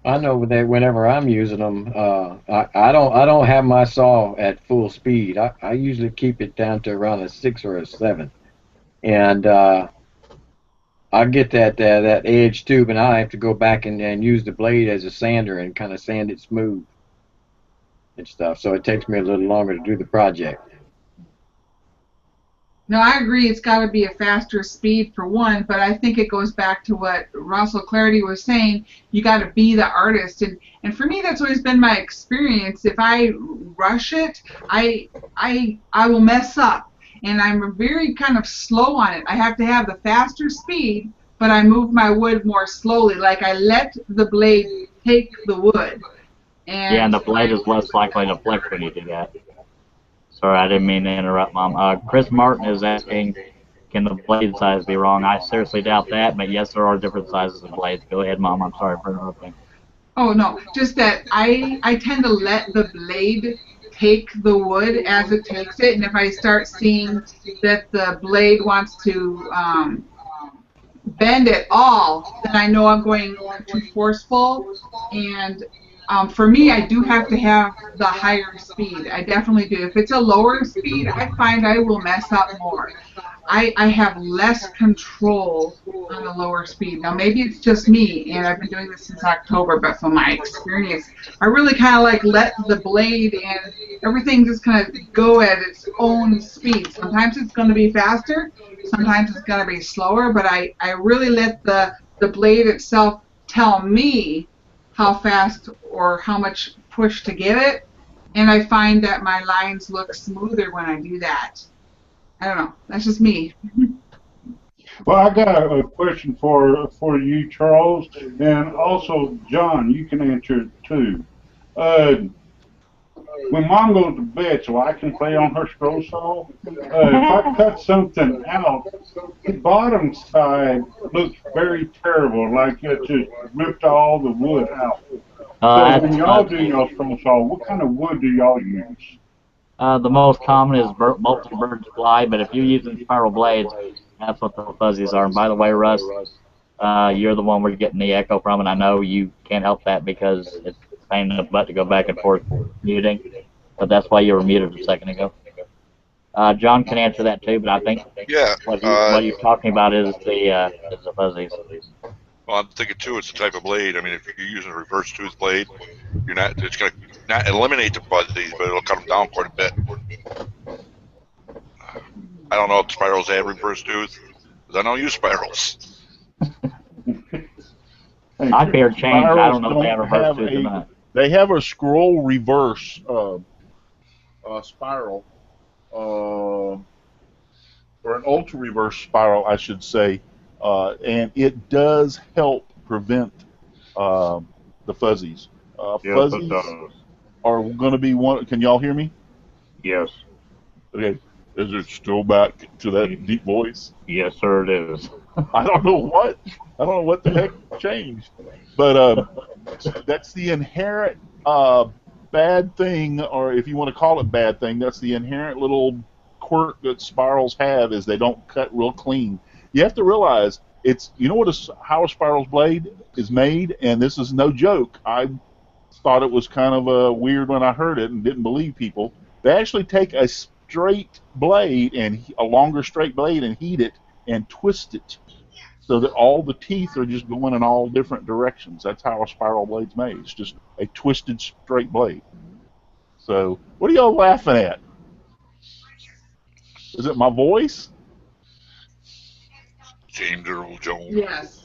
I know that whenever I'm using them, I don't have my saw at full speed. I usually keep it down to around a 6 or a 7, and I get that edge tube, and I have to go back and use the blade as a sander and kind of sand it smooth and stuff. So it takes me a little longer to do the project. No, I agree. It's got to be a faster speed for one, but I think it goes back to what Russell Clarity was saying. You got to be the artist, and for me, that's always been my experience. If I rush it, I will mess up, and I'm very kind of slow on it. I have to have the faster speed, but I move my wood more slowly. Like I let the blade take the wood. And the blade is less likely to flex when you do that. Sorry, I didn't mean to interrupt, Mom. Chris Martin is asking, can the blade size be wrong? I seriously doubt that, but yes, there are different sizes of blades. Go ahead, Mom. I'm sorry for interrupting. Oh, no. Just that I tend to let the blade take the wood as it takes it, and if I start seeing that the blade wants to bend at all, then I know I'm going too forceful, and for me, I do have to have the higher speed. I definitely do. If it's a lower speed, I find I will mess up more. I have less control on the lower speed. Now, maybe it's just me, and I've been doing this since October, but from my experience, I really kind of like let the blade and everything just kind of go at its own speed. Sometimes it's going to be faster, sometimes it's going to be slower, but I really let the blade itself tell me how fast or how much push to give it, and I find that my lines look smoother when I do that. I don't know. That's just me. Well, I got a question for you, Charles, and also John. You can answer it too. Uh, when Mom goes to bed, so I can play on her scroll saw. If I cut something out, the bottom side looks very terrible, like it just ripped all the wood out. So when That's y'all do y'all scroll saw, what kind of wood do y'all use? the most common is molten bird's fly, but if you're using spiral blades, that's what the fuzzies are. And by the way, Russ, you're the one we're getting the echo from, and I know you can't help that because it's a pain in the butt to go back and forth muting, but that's why you were muted a second ago. John can answer that too, but I think Yeah. what he's talking about is the fuzzies. Well, I'm thinking too, it's the type of blade. I mean, if you're using a reverse tooth blade, you're not. It's going to not eliminate the fuzzies, but it'll cut them down quite a bit. I don't know if spirals have reverse tooth, because I don't use spirals. I'd bear change. I don't know if they have Don't reverse have tooth or not. They have a scroll reverse spiral, or an ultra reverse spiral, I should say, and it does help prevent the fuzzies. Yes, it Fuzzies does. are going to be one. Can y'all hear me? Yes. Okay. Is it still back to that deep voice? Yes, sir, it is. I don't know what the heck changed, but that's the inherent bad thing, or if you want to call it bad thing, that's the inherent little quirk that spirals have, is they don't cut real clean. You have to realize how a spiral's blade is made, and this is no joke. I thought it was kind of weird when I heard it and didn't believe people. They actually take a straight blade, and a longer straight blade, and heat it and twist it so that all the teeth are just going in all different directions. That's how a spiral blade's made. It's just a twisted straight blade. So, what are y'all laughing at? Is it my voice? James Earl Jones. Yes.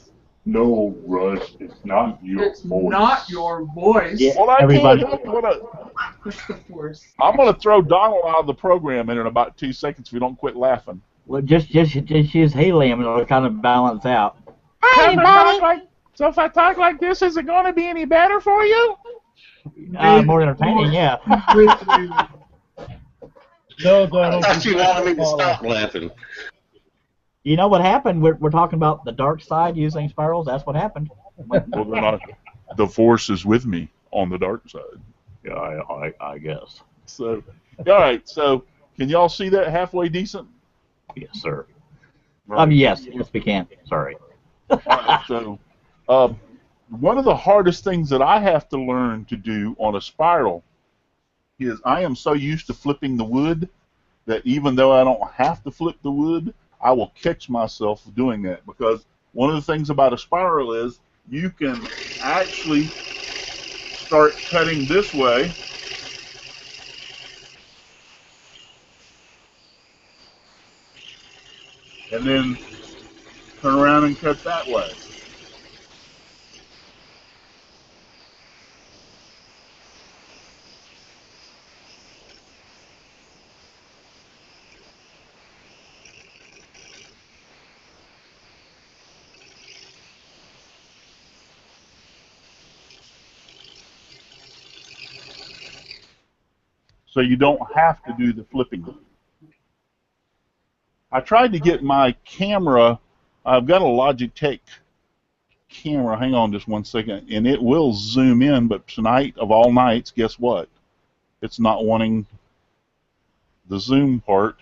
No, Russ, it's not your It's voice. not your voice. Yeah, Well, I everybody. can't help it. It's the force. I'm going to throw Donald out of the program in about 2 seconds if we don't quit laughing. Well, just use helium and it'll kind of balance out. Hi, everybody. So if I talk like this, is it going to be any better for you? More entertaining, yeah. No, I Donald. thought you wanted me to stop laughing. You know what happened? We're talking about the dark side using spirals. That's what happened. Well, then the force is with me on the dark side. Yeah, I guess. So, all right. So, can y'all see that halfway decent? Yes, sir. Yes, we can. Sorry. All right, so, one of the hardest things that I have to learn to do on a spiral is I am so used to flipping the wood that even though I don't have to flip the wood, I will catch myself doing that, because one of the things about a spiral is you can actually start cutting this way and then turn around and cut that way. So you don't have to do the flipping. I tried to get my camera. I've got a Logitech camera. Hang on just 1 second, and it will zoom in. But tonight, of all nights, guess what? It's not wanting the zoom part.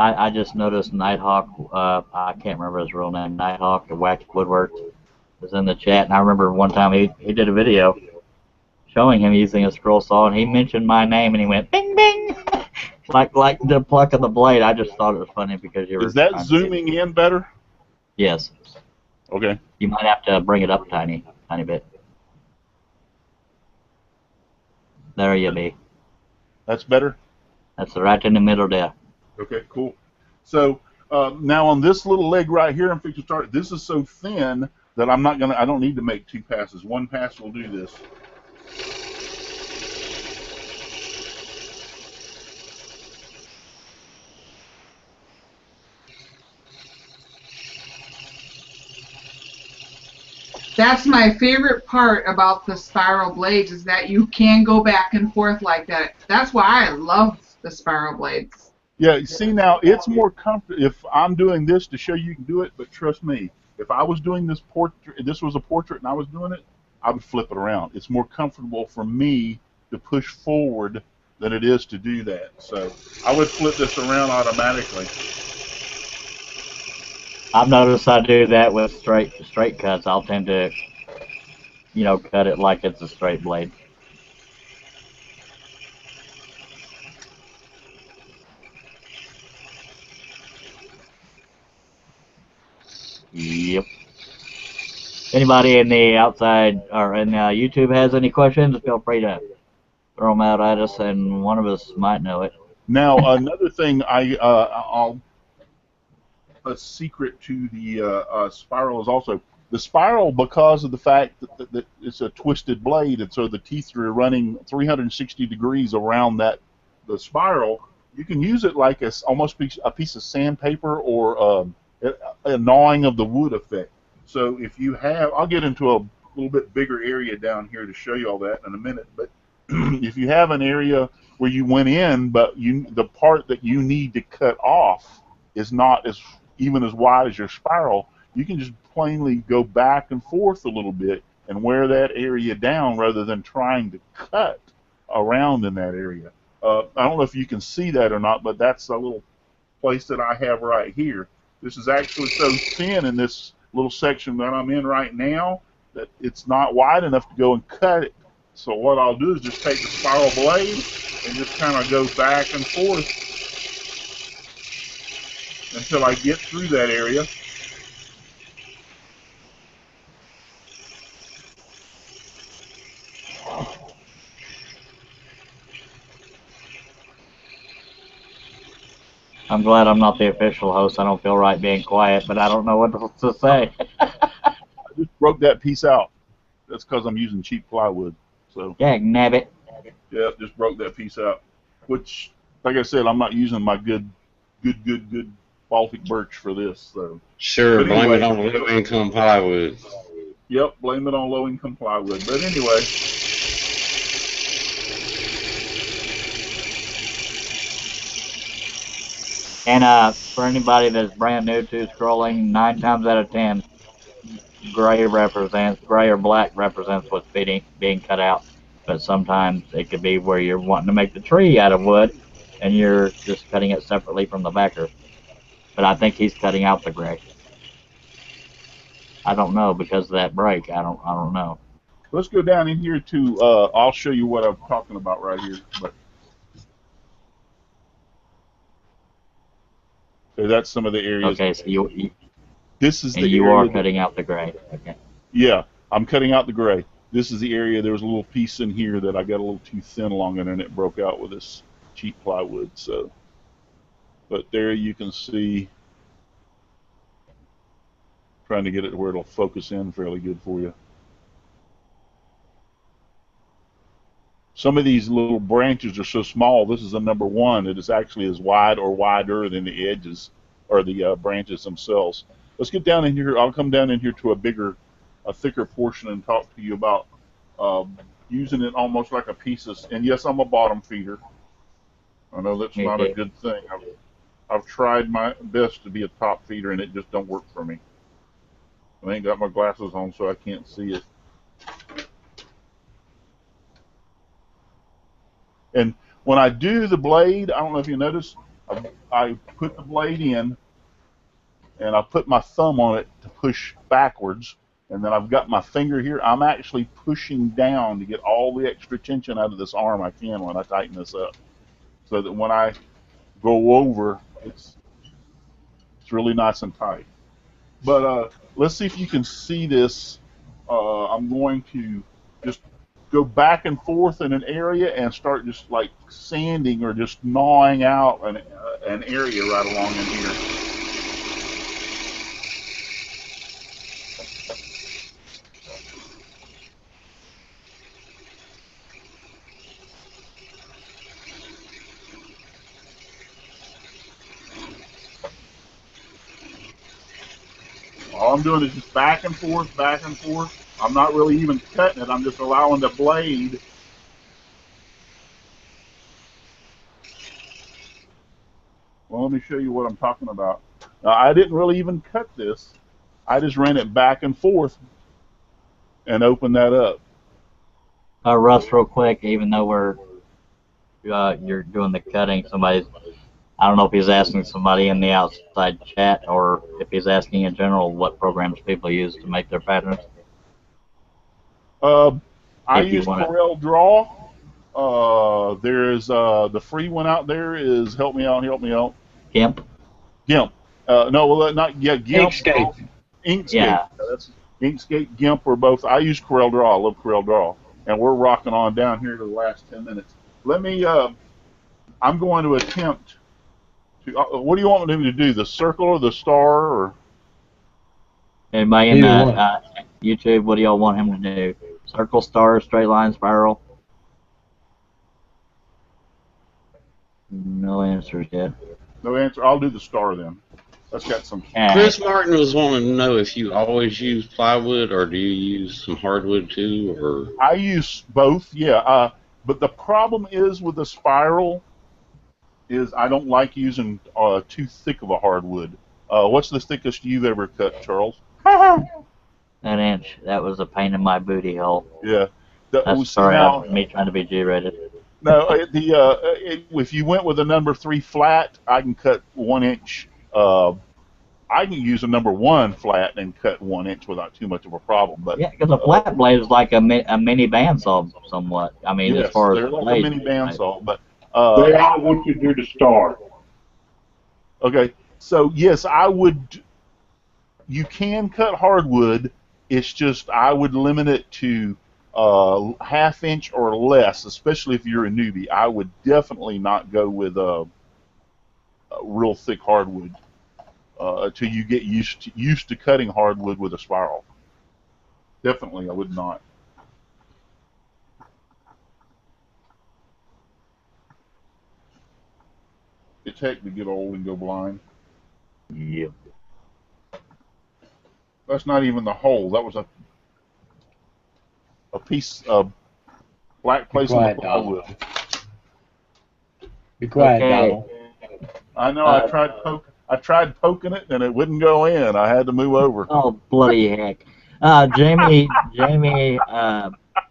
I just noticed Nighthawk. I can't remember his real name. Nighthawk, the Wacky Woodwork, was in the chat, and I remember one time he did a video showing him using a scroll saw, and he mentioned my name, and he went bing bing, like the pluck of the blade. I just thought it was funny because you were. Is that zooming in better? Yes. Okay. You might have to bring it up tiny bit. There you be. That's better? That's right in the middle there. Okay, cool. So now on this little leg right here, I'm fixing to start. This is so thin that I don't need to make 2 passes. 1 pass will do this. That's my favorite part about the spiral blades is that you can go back and forth like that. That's why I love the spiral blades. Yeah, you see now it's more comfortable if I'm doing this to show you can do it, but trust me, if I was doing this portrait, this was a portrait and I was doing it, I would flip it around. It's more comfortable for me to push forward than it is to do that. So I would flip this around automatically. I've noticed I do that with straight cuts. I'll tend to, cut it like it's a straight blade. Yep. Anybody in the outside or in YouTube has any questions, feel free to throw them out at us, and one of us might know it. Now another thing, I'll a secret to the spiral is also the spiral, because of the fact that it's a twisted blade, and so the teeth are running 360 degrees around the spiral. You can use it like almost a piece of sandpaper or a gnawing of the wood effect. So if you have, I'll get into a little bit bigger area down here to show you all that in a minute. But if you have an area where you went in, but the part that you need to cut off is not even as wide as your spiral, you can just plainly go back and forth a little bit and wear that area down rather than trying to cut around in that area. I don't know if you can see that or not, but that's a little place that I have right here. This is actually so thin in this little section that I'm in right now that it's not wide enough to go and cut it. So what I'll do is just take the spiral blade and just kind of go back and forth until I get through that area. I'm glad I'm not the official host. I don't feel right being quiet, but I don't know what to say. I just broke that piece out. That's because I'm using cheap plywood. So Dag nabbit. yeah, just broke that piece out. Which, like I said, I'm not using my good Baltic birch for this. So Sure, but blame it anyway, on low-income plywood. Yep, blame it on low-income plywood. But anyway. And for anybody that's brand new to scrolling, 9 times out of 10, gray or black represents what's being cut out. But sometimes it could be where you're wanting to make the tree out of wood, and you're just cutting it separately from the backer. But I think he's cutting out the gray. I don't know because of that break. I don't know. Let's go down in here to. I'll show you what I'm talking about right here. But so that's some of the areas. Okay, so this is the you area are cutting out the gray. Okay. Yeah, I'm cutting out the gray. This is the area. There was a little piece in here that I got a little too thin along it, and it broke out with this cheap plywood. So, but there you can see. Trying to get it where it'll focus in fairly good for you. Some of these little branches are so small. This is a number one. It is actually as wide or wider than the edges or the branches themselves. Let's get down in here. I'll come down in here to a thicker portion and talk to you about using it almost like a piece of. And yes, I'm a bottom feeder. I know that's not a good thing. I've tried my best to be a top feeder, and it just don't work for me. I ain't got my glasses on, so I can't see it. And when I do the blade, I don't know if you notice, I put the blade in, and I put my thumb on it to push backwards, and then I've got my finger here. I'm actually pushing down to get all the extra tension out of this arm I can when I tighten this up, so that when I go over, it's really nice and tight. But let's see if you can see this. I'm going to just go back and forth in an area and start just like sanding or just gnawing out an area right along in here. All I'm doing is just back and forth, back and forth. I'm not really even cutting it. I'm just allowing the blade. Well, let me show you what I'm talking about. Now, I didn't really even cut this. I just ran it back and forth and opened that up. Russ, real quick, even though you're doing the cutting, I don't know if he's asking somebody in the outside chat or if he's asking in general what programs people use to make their patterns. I use Corel Draw. There's the free one out there is help me out. GIMP. GIMP. No, well, not GIMP. Inkscape. Inkscape. Yeah. That's Inkscape, GIMP, or both. I use Corel Draw. I love Corel Draw, and we're rocking on down here to the last 10 minutes. Let me. I'm going to attempt to. What do you want me to do? The circle or the star? Or anybody in YouTube? What do y'all want him to do? Circle, star, straight line, spiral? No answers yet. No answer. I'll do the star then. That's got some. Chris Martin was wanting to know if you always use plywood or do you use some hardwood too, or? I use both, yeah. But the problem is with the spiral is I don't like using too thick of a hardwood. What's the thickest you've ever cut, Charles? An inch. That was a pain in my booty hole. Yeah. That's sorry, me trying to be G-rated. No, if you went with a number 3 flat, I can cut 1 inch. I can use a number 1 flat and cut 1 inch without too much of a problem. But yeah, because a flat blade is like a mini bandsaw, somewhat. I mean, yes, as far as they're like a mini bandsaw, but they all want you to do the star. Okay, so yes, I would. You can cut hardwood. It's just I would limit it to ½ inch or less, especially if you're a newbie. I would definitely not go with a real thick hardwood till you get used to cutting hardwood with a spiral. Definitely, I would not. It's heck to get old and go blind. Yep. That's not even the hole. That was a piece of black place on the plywood. Be quiet, Donald. I know. I tried poking it and it wouldn't go in. I had to move over. Oh bloody heck! Jamie is I'm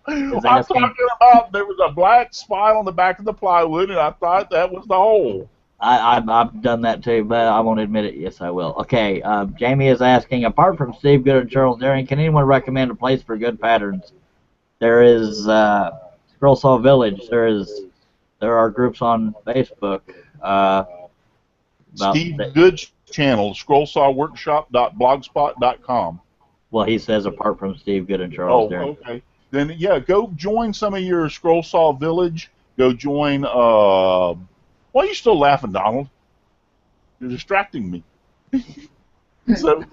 asking. talking about there was a black spot on the back of the plywood, and I thought that was the hole. I've done that too, but I won't admit it. Yes, I will. Okay, Jamie is asking, apart from Steve Good and Charles Daring, can anyone recommend a place for good patterns? There is Scroll Saw Village. There are groups on Facebook. Steve Good's channel, scrollsawworkshop.blogspot.com. Well, he says apart from Steve Good and Charles Daring. Oh, okay. Then yeah, go join some of your Scroll Saw Village. Go join. Why are you still laughing, Donald? You're distracting me. So,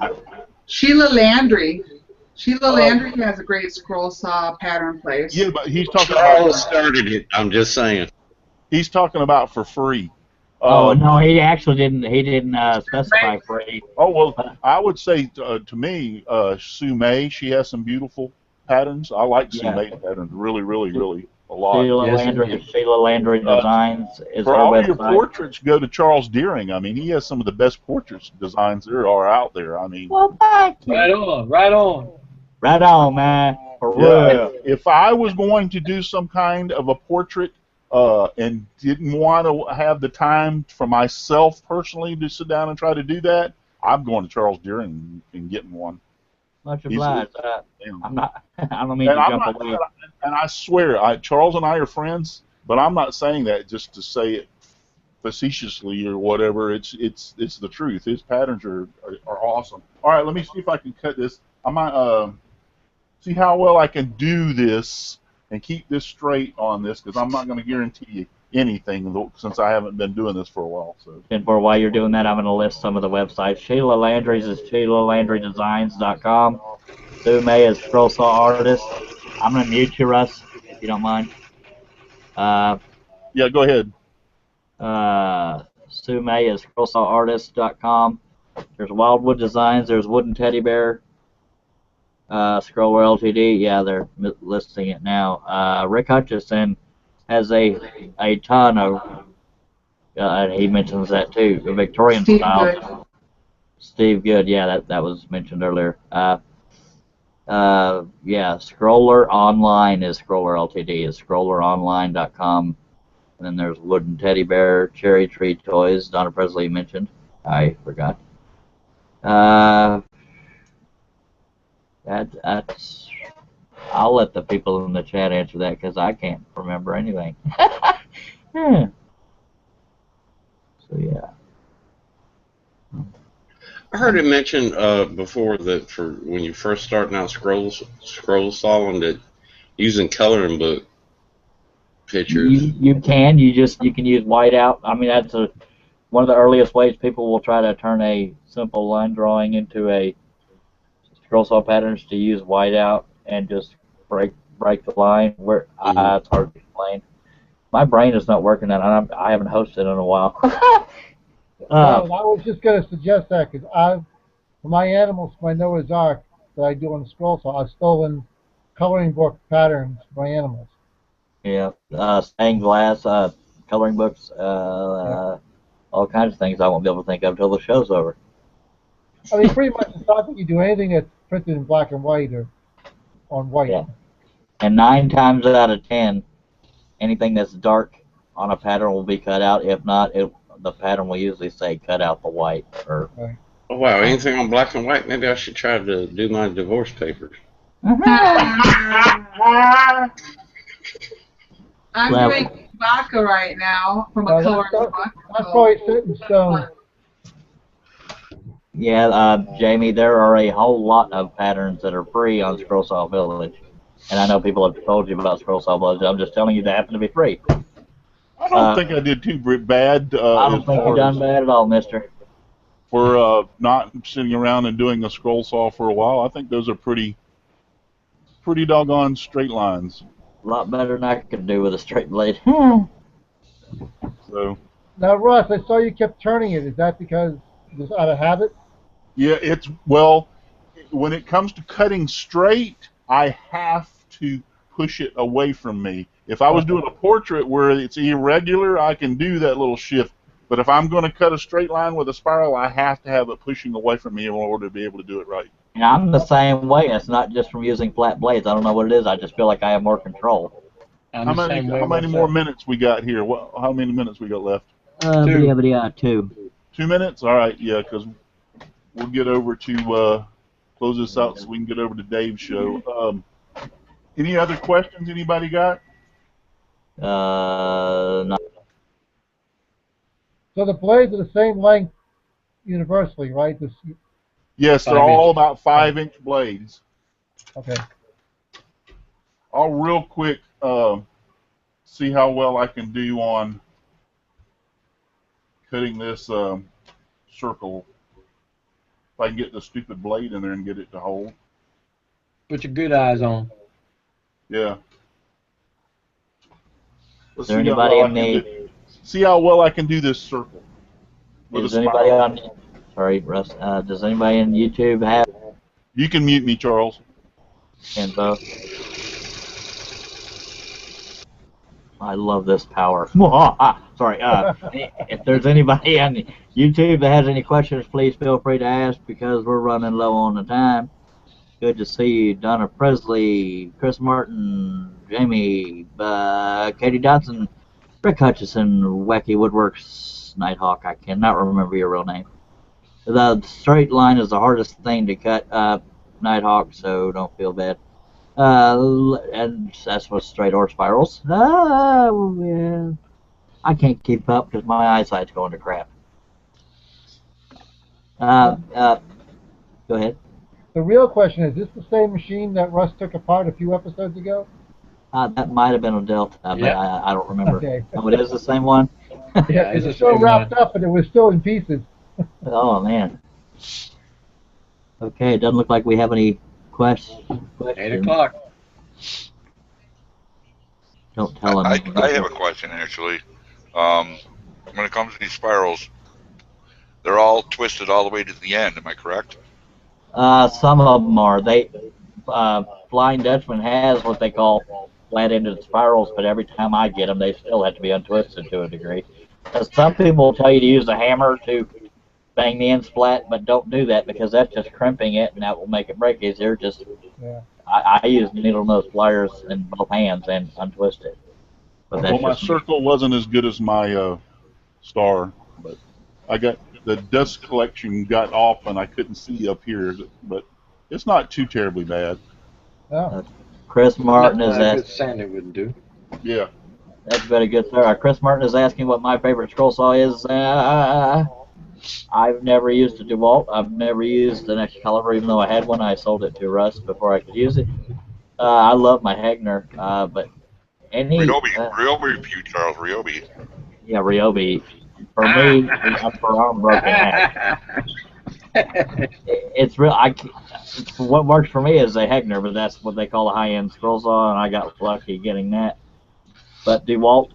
Sheila Landry. Sheila Landry has a great scroll saw pattern place. Yeah, but he's talking Charles started it. I'm just saying. He's talking about for free. Oh no, he actually didn't. He didn't specify free. Oh well, I would say to me, Sue May. She has some beautiful patterns. I like Sue May's patterns really a lot. Sheila Landry Designs is for her all website. Your portraits, go to Charles Deering. I mean, he has some of the best portraits designs there are out there. I mean, well, thank you. Right on, man. If I was going to do some kind of a portrait and didn't want to have the time for myself personally to sit down and try to do that, I'm going to Charles Deering and getting one. Much obliged. I'm not. I don't mean to jump away. And I swear, Charles and I are friends, but I'm not saying that just to say it facetiously or whatever. It's the truth. His patterns are awesome. All right, let me see if I can cut this. I might see how well I can do this and keep this straight on this, because I'm not going to guarantee you anything since I haven't been doing this for a while. So. And for while you're doing that, I'm going to list some of the websites. Sheila Landry's is SheilaLandryDesigns.com. Sue May is Scroll Saw Artist. I'm going to mute you, Russ, if you don't mind. Yeah, go ahead. Sue May is ScrollSawArtist.com. There's Wildwood Designs. There's Wooden Teddy Bear. Scroller Ltd. Yeah, they're listing it now. Rick Hutchison has a ton of. He mentions that too. The Victorian Steve style. Good. Steve Good. Yeah, that was mentioned earlier. Yeah, Scroller Online is Scroller Ltd. is scrolleronline.com. And then there's Wooden Teddy Bear, Cherry Tree Toys. Donna Presley mentioned. I forgot. That's. I'll let the people in the chat answer that because I can't remember anything. Yeah. So yeah. I heard it mentioned before that for when you first starting out scroll sawing that using coloring book pictures. You can use whiteout. I mean that's one of the earliest ways people will try to turn a simple line drawing into a scroll saw patterns to use whiteout and just break the line. Where it's hard to explain. My brain is not working, and I haven't hosted in a while. Well, I was just going to suggest that because for my animals, my Noah's Ark that I do on the scroll saw, I've stolen coloring book patterns for my animals. Yeah, stained glass, coloring books, all kinds of things I won't be able to think of until the show's over. I mean, pretty much it's not that you do anything that's printed in black and white or on white. Yeah. And 9 times out of 10, anything that's dark on a pattern will be cut out. If not, the pattern will usually say cut out the white. Or. Right. Oh wow, anything on black and white? Maybe I should try to do my divorce papers. I'm doing vodka right now from a coloring book. That's probably set in stone. Yeah, Jamie, there are a whole lot of patterns that are free on Scroll Saw Village. And I know people have told you about Scroll Saw Village. I'm just telling you they happen to be free. I don't think I did too bad. I don't think you've done bad at all, mister. For not sitting around and doing a scroll saw for a while, I think those are pretty doggone straight lines. A lot better than I could do with a straight blade. So. Now, Russ, I saw you kept turning it. Is that because just out of habit? Yeah, well, when it comes to cutting straight, I have to push it away from me. If I was doing a portrait where it's irregular, I can do that little shift. But if I'm going to cut a straight line with a spiral, I have to have it pushing away from me in order to be able to do it right. Yeah, I'm the same way. It's not just from using flat blades. I don't know what it is. I just feel like I have more control. How many more minutes we got here? How many minutes we got left? 2. 2 minutes? All right, yeah, because we'll get over to close this out so we can get over to Dave's show. Any other questions anybody got? Not. So the blades are the same length universally, right? Yes, they're all about 5-inch blades. Okay. I'll real quick see how well I can do on cutting this circle. If I can get the stupid blade in there and get it to hold. Put your good eyes on. Yeah. Let's Is there anybody see how well I can do this circle. Is anybody on? Sorry, Russ. Does anybody in YouTube have? You can mute me, Charles. Info. I love this power. Sorry. If there's anybody on YouTube that has any questions, please feel free to ask because we're running low on the time. Good to see you, Donna Presley, Chris Martin, Jamie, Katie Dodson, Rick Hutchison, Wacky Woodworks, Nighthawk. I cannot remember your real name. The straight line is the hardest thing to cut, Nighthawk, so don't feel bad. And that's with straight or spirals. Yeah. I can't keep up because my eyesight's going to crap. Go ahead. The real question is this the same machine that Russ took apart a few episodes ago? That might have been a Delta, but I don't remember. Okay. Oh, it is the same one? Yeah, it was still wrapped up, and it was still in pieces. Oh, man. Okay, it doesn't look like we have any questions. 8 o'clock. Don't tell him. I have a question, actually. When it comes to these spirals, they're all twisted all the way to the end. Am I correct? Some of them are. Flying Dutchman has what they call flat-ended spirals, but every time I get them, they still have to be untwisted to a degree. Some people will tell you to use a hammer to bang the ends flat, but don't do that because that's just crimping it, and that will make it break easier. I use needle nose pliers in both hands and untwist it. But that's Well, my just me. circle wasn't as good as my star, but I got the dust collection got off and I couldn't see up here, but it's not too terribly bad. Oh. Chris Martin is Nothing a good asking. sander wouldn't do. Yeah. That's very good, sir. Chris Martin is asking what my favorite scroll saw is. I've never used a DeWalt. I've never used an Excalibur, even though I had one. I sold it to Russ before I could use it. I love my Hegner, but any Ryobi for you, Charles. Ryobi. yeah, Ryobi. For me, the upper arm broken hack. It's real. What works for me is a Hegner, but that's what they call a high-end scroll saw, and I got lucky getting that. But DeWalt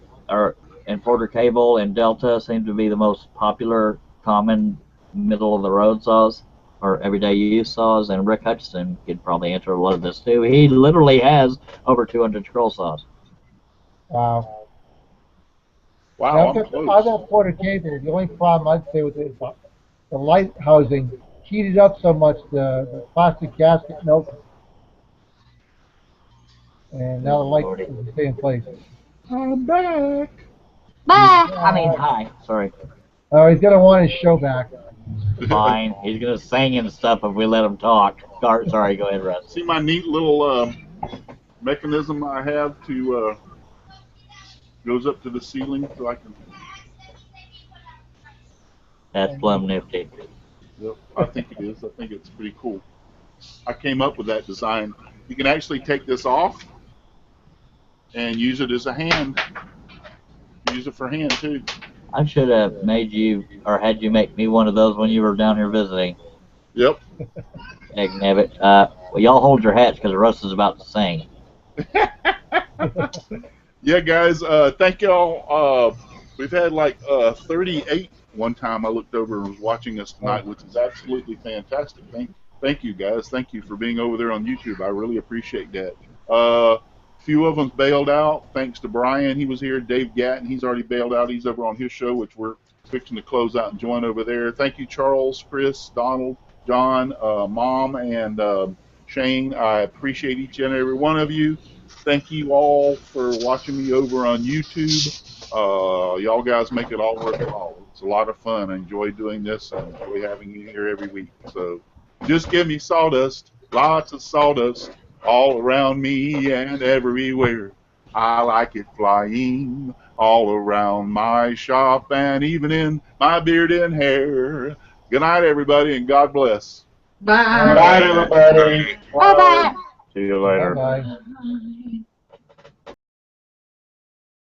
and Porter Cable and Delta seem to be the most popular, common middle-of-the-road saws or everyday use saws. And Rick Hutchison could probably answer a lot of this too. He literally has over 200 scroll saws. Wow. Wow, Yeah, I'm close. I've got Porter Cable. The only problem I'd say with it is the light housing heated up so much the plastic gasket melted. And now the light doesn't stay in place. I'm back. Hi. Sorry. Oh, he's gonna want his show back. Fine. He's gonna sing and stuff if we let him talk. Sorry. Go ahead, Russ. See my neat little mechanism I have to goes up to the ceiling so I can. That's plumb nifty. Yep, I think it is. I think it's pretty cool. I came up with that design. You can actually take this off and use it as a hand. Use it for hand too. I should have made you or had you make me one of those when you were down here visiting. Yep. Egnabbit. Well, y'all hold your hats because Russ is about to sing. Yeah, guys. Thank y'all. We've had like 38 one time. I looked over and was watching us tonight, which is absolutely fantastic. Thank you, guys. Thank you for being over there on YouTube. I really appreciate that. Few of them bailed out. Thanks to Brian, he was here. Dave Gatton, he's already bailed out. He's over on his show, which we're fixing to close out and join over there. Thank you, Charles, Chris, Donald, John, Mom, and Shane. I appreciate each and every one of you. Thank you all for watching me over on YouTube. Y'all guys make it all worthwhile. It's a lot of fun. I enjoy doing this. I enjoy having you here every week. So just give me sawdust, lots of sawdust, all around me and everywhere. I like it flying all around my shop and even in my beard and hair. Good night, everybody, and God bless. Bye. Bye, everybody. See you later. Bye-bye.